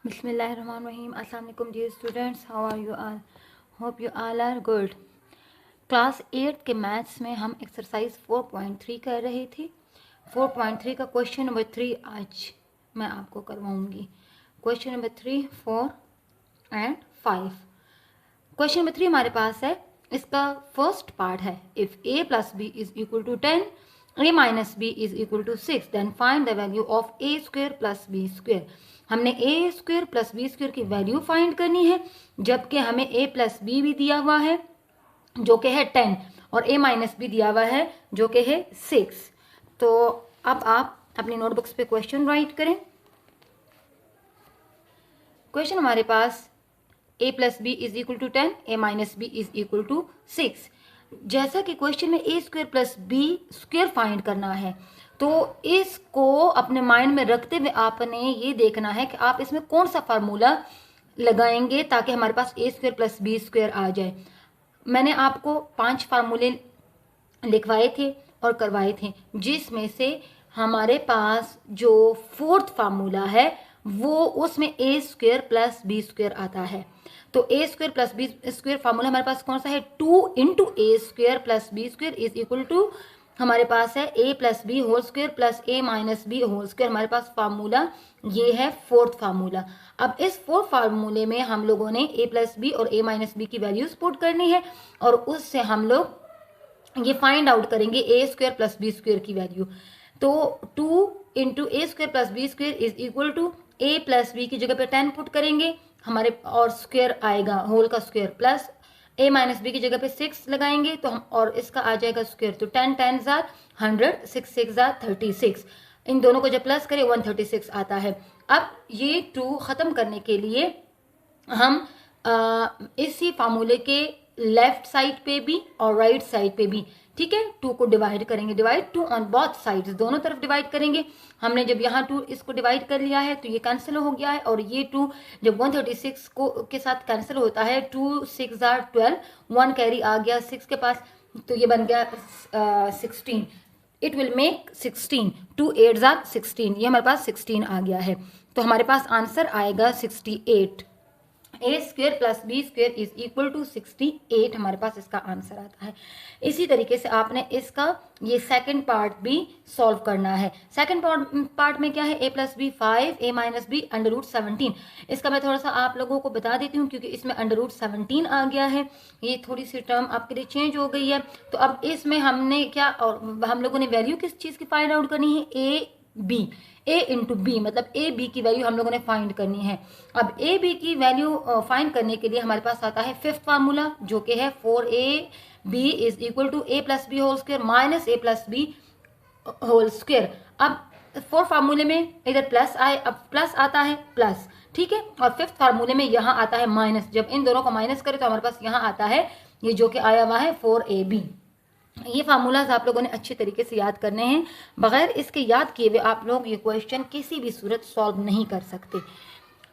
Bismillahirrahmanirrahim. Assalamu alaikum dear students. How are you all? Hope you all are good. Class 8 के maths में हम exercise 4.3 कर रहे थे। 4.3 का क्वेश्चन नंबर 3 आज मैं आपको करवाऊंगी। Question number 3, 4 and 5। Question number 3 हमारे पास है, इसका फर्स्ट पार्ट है, if a plus B is equal to 10, a minus B is equal to 6, then find the value of a square plus B square. हमने a square plus B square की value find करनी है, जबकि हमें a plus B भी दिया हुआ है जो कि है 10 और a माइनस बी दिया हुआ है जो कि है 6। तो अब आप अपनी नोटबुक्स पे क्वेश्चन राइट करें। क्वेश्चन हमारे पास a plus B is equal to 10, a minus B is equal to 6। जैसा कि क्वेश्चन में a square plus B square find करना है, तो इसको अपने माइंड में रखते हुए आपने ये देखना है कि आप इसमें कौन सा फार्मूला लगाएंगे ताकि हमारे पास a square plus B square आ जाए। मैंने आपको 5 फार्मूले लिखवाए थे और करवाए थे, जिसमें से हमारे पास जो फोर्थ फार्मूला है वो उसमें a square plus B square आता है। तो a square plus B square formula हमारे पास कौन सा है, 2 into A square plus B square is equal to हमारे पास है a plus B whole square plus a minus B whole square. हमारे पास फार्मूला ये है फोर्थ फार्मूला। अब इस फोर्थ फार्मूले में हम लोगों ने a प्लस बी और a माइनस बी की वैल्यूज पुट करनी है और उससे हम लोग ये फाइंड आउट करेंगे a square plus B square की वैल्यू। तो 2 into A square plus B square is equal to a plus B की जगह पे 10 पुट करेंगे हमारे, और स्क्वेयर आएगा होल का square, plus a minus B की जगह पे 6 लगाएंगे तो हम, और इसका आ जाएगा स्क्वेयर। तो 10 10 जार 100, 6 6 जार 36। इन दोनों को जब प्लस करें 136 आता है। अब ये 2 खत्म करने के लिए हम इसी फार्मूले के लेफ्ट साइड पे भी और राइट साइड पे भी, ठीक है, 2 को डिवाइड करेंगे, डिवाइड 2 ऑन बोथ साइड्स, दोनों तरफ डिवाइड करेंगे। हमने जब यहाँ 2 इसको डिवाइड कर लिया है तो ये कैंसिल हो गया है, और ये 2 जब 136 को के साथ कैंसिल होता है, 2 6 जार 12, 1 कैरी आ गया 6 के पास, तो ये बन गया 16। इट विल मेक 16, 2 8 जार 16, ये हमारे पास 16 आ गया है। तो हमारे पास आंसर आएगा 68। A square plus B square is equal to 68 हमारे पास इसका आंसर आता है। इसी तरीके से आपने इसका ये सेकंड पार्ट भी सॉल्व करना है। सेकंड पार्ट में क्या है, a plus B 5, a minus B under root 17। इसका मैं थोड़ा सा आप लोगों को बता देती हूँ क्योंकि इसमें अंडर रूट 17 आ गया है, ये थोड़ी सी टर्म आपके लिए चेंज हो गई है। तो अब इसमें हमने क्या, और हम लोगों ने वैल्यू किस चीज़ की फाइंड आउट करनी है, a B, a into B, मतलब a b की वैल्यू हम लोगों ने फाइंड करनी है। अब a b की वैल्यू फाइंड करने के लिए हमारे पास आता है फिफ्थ फार्मूला जो कि है 4ab is equal to a plus B whole square minus a plus B whole square. अब फोर्थ फार्मूले में इधर प्लस आए, अब प्लस आता है प्लस, ठीक है, और फिफ्थ फार्मूले में यहाँ आता है माइनस। जब इन दोनों को माइनस करें तो हमारे पास यहाँ आता है ये जो कि आया हुआ है 4ab। ये फार्मूलाज आप लोगों ने अच्छे तरीके से याद करने हैं, बगैर इसके याद किए हुए आप लोग ये क्वेश्चन किसी भी सूरत सॉल्व नहीं कर सकते।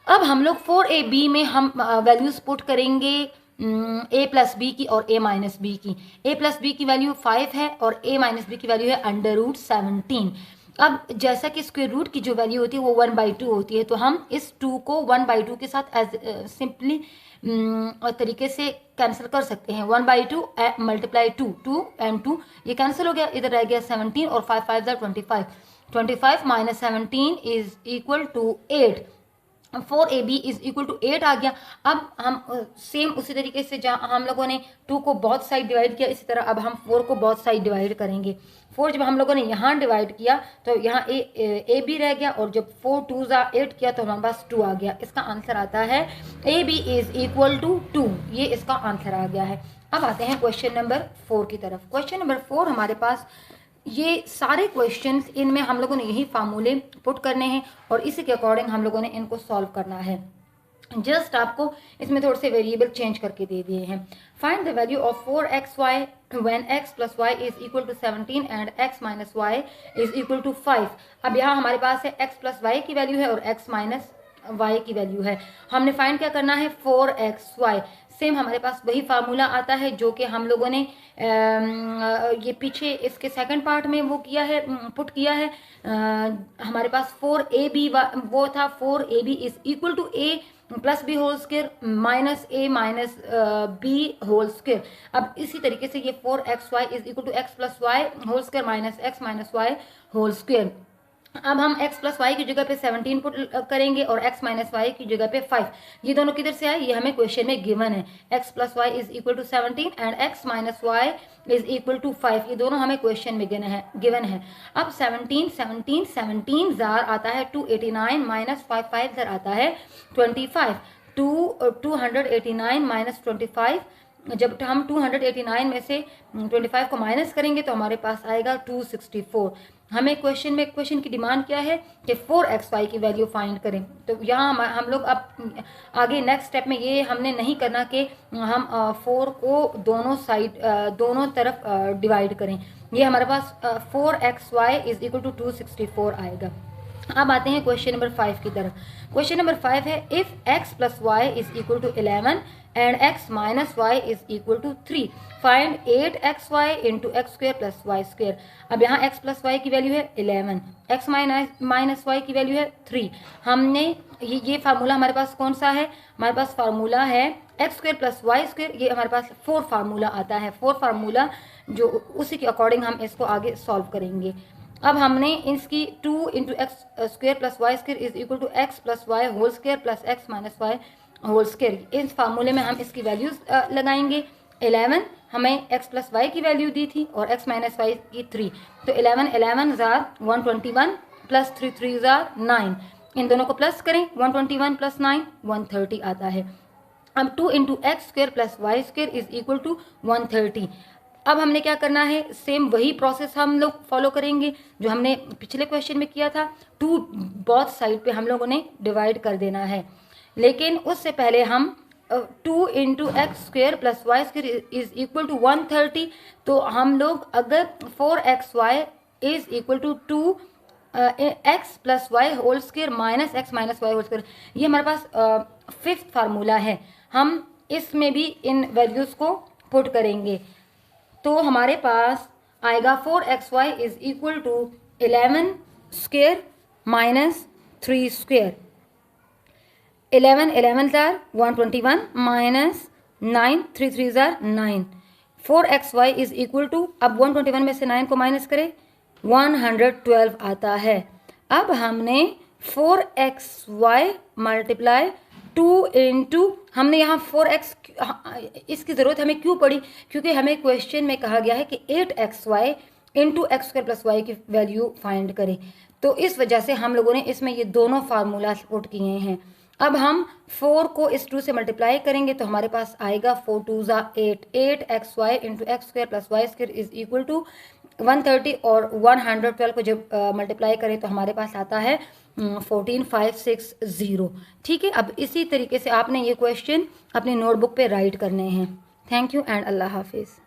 अब हम लोग 4ab में हम वैल्यूज पुट करेंगे a प्लस बी की और a माइनस बी की। a प्लस बी की वैल्यू 5 है और a माइनस बी की वैल्यू है अंडर रूट 17। अब जैसा कि स्क्वायर रूट की जो वैल्यू होती है वो 1/2 होती है, तो हम इस 2 को 1/2 के साथ एज सिंपली तरीके से कैंसिल कर सकते हैं। 1/2 मल्टीप्लाई 2, 2 and 2 ये कैंसिल हो गया, इधर रह गया 17 और 5 5 25, 25 minus 17 is equal to 8। 4ab is equal to 8 आ गया। अब हम सेम उसी तरीके से जहाँ हम लोगों ने 2 को बहुत साइड डिवाइड किया, इसी तरह अब हम 4 को बहुत साइड डिवाइड करेंगे। 4 जब हम लोगों ने यहाँ डिवाइड किया तो यहाँ ए बी रह गया, और जब 4 2 8 किया तो हमारे पास 2 आ गया। इसका आंसर आता है ab इज इक्वल टू 2, ये इसका आंसर आ गया है। अब आते हैं क्वेश्चन नंबर 4 की तरफ। क्वेश्चन नंबर 4 हमारे पास ये सारे क्वेश्चंस, इनमें हम लोगों ने यही फार्मूले पुट करने हैं और इसी के अकॉर्डिंग हम लोगों ने इनको सॉल्व करना है। जस्ट आपको इसमें थोड़े से वेरिएबल चेंज करके दे दिए हैं। Find the value of 4xy when x plus Y is equal to 17 and x minus Y is equal to 5। अब यहाँ हमारे पास है x प्लस वाई की वैल्यू है और x माइनस y की वैल्यू है। हमने फाइंड क्या करना है, 4xy। सेम हमारे पास वही फार्मूला आता है जो कि हम लोगों ने ये पीछे इसके सेकंड पार्ट में वो किया है, पुट किया है। हमारे पास 4ab वो था 4ab is equal to a plus B whole square minus A minus B whole square. अब इसी तरीके से ये 4xy is equal to X plus Y whole square minus X minus Y whole square. अब हम x plus Y की जगह पे 17 पुट करेंगे और x माइनस वाई की जगह पे 5। ये दोनों किधर से आए, ये हमें क्वेश्चन में गिवन है। x plus Y is equal to 17 and x minus Y is equal to 5, ये दोनों हमें क्वेश्चन में गिवन है। अब 17 जार आता है 289 माइनस 5 जार आता है 25। 289 माइनस 25, जब हम 289 में से 25 को माइनस करेंगे तो हमारे पास आएगा 264। हमें क्वेश्चन की डिमांड क्या है कि 4xy की वैल्यू फाइंड करें। तो यहाँ हम लोग अब आगे नेक्स्ट स्टेप में ये हमने नहीं करना कि हम 4 को दोनों तरफ डिवाइड करें। ये हमारे पास 4xy इज इक्वल टू 264 आएगा। अब आते हैं क्वेश्चन नंबर 5 की तरफ। क्वेश्चन नंबर 5 है if x plus Y is equal to 11 and x minus Y is equal to 3 find 8xy into X square plus Y square. अब यहाँ x प्लस वाई की वैल्यू है 11, x माइनस वाई की value है 3। हमने ये formula हमारे पास कौन सा है, हमारे पास फार्मूला है X square plus Y square. ये हमारे पास 4 फार्मूला आता है, 4 फार्मूला जो उसी के अकॉर्डिंग हम इसको आगे सॉल्व करेंगे। अब हमने इसकी 2 into X square plus Y square is equal to X plus Y whole square plus X minus Y whole square, इस फार्मूले में हम इसकी वैल्यूज लगाएंगे। 11 हमें x प्लस वाई की वैल्यू दी थी और x माइनस वाई की 3, तो 11 जार 121 प्लस 3 जार 9, इन दोनों को प्लस करें 121 प्लस 9 130 आता है। अब 2 into X square plus Y square is equal to 130। अब हमने क्या करना है, सेम वही प्रोसेस हम लोग फॉलो करेंगे जो हमने पिछले क्वेश्चन में किया था। 2 बोथ साइड पे हम लोगों ने डिवाइड कर देना है, लेकिन उससे पहले हम 2 into X square plus Y square is equal to 130, तो हम लोग अगर 4xy is equal to 2x plus Y whole square minus X minus Y whole square, ये हमारे पास 5th फार्मूला है। हम इसमें भी इन वैल्यूज़ को पुट करेंगे तो हमारे पास आएगा 4xy is equal to 11 square minus 3 square. 11 जार 121 माइनस 9 3 जार 9। 4xy इज इक्वल टू, अब 121 में से 9 को माइनस करें 112 आता है। अब हमने 4xy मल्टीप्लाई 2 इंटू, हमने यहाँ 4x, इसकी ज़रूरत हमें क्यों पड़ी, क्योंकि हमें क्वेश्चन में कहा गया है कि 8xy into X square plus Y की वैल्यू फाइंड करें, तो इस वजह से हम लोगों ने इसमें ये दोनों फार्मूला पुट किए हैं। अब हम 4 को इस 2 से मल्टीप्लाई करेंगे तो हमारे पास आएगा 4 2 8, 8xy into X square plus Y square is equal to 130 और 112 को जब मल्टीप्लाई करें तो हमारे पास आता है 14560। ठीक है, अब इसी तरीके से आपने ये क्वेश्चन अपनी नोटबुक पे राइट करने हैं। थैंक यू एंड अल्लाह हाफिज़।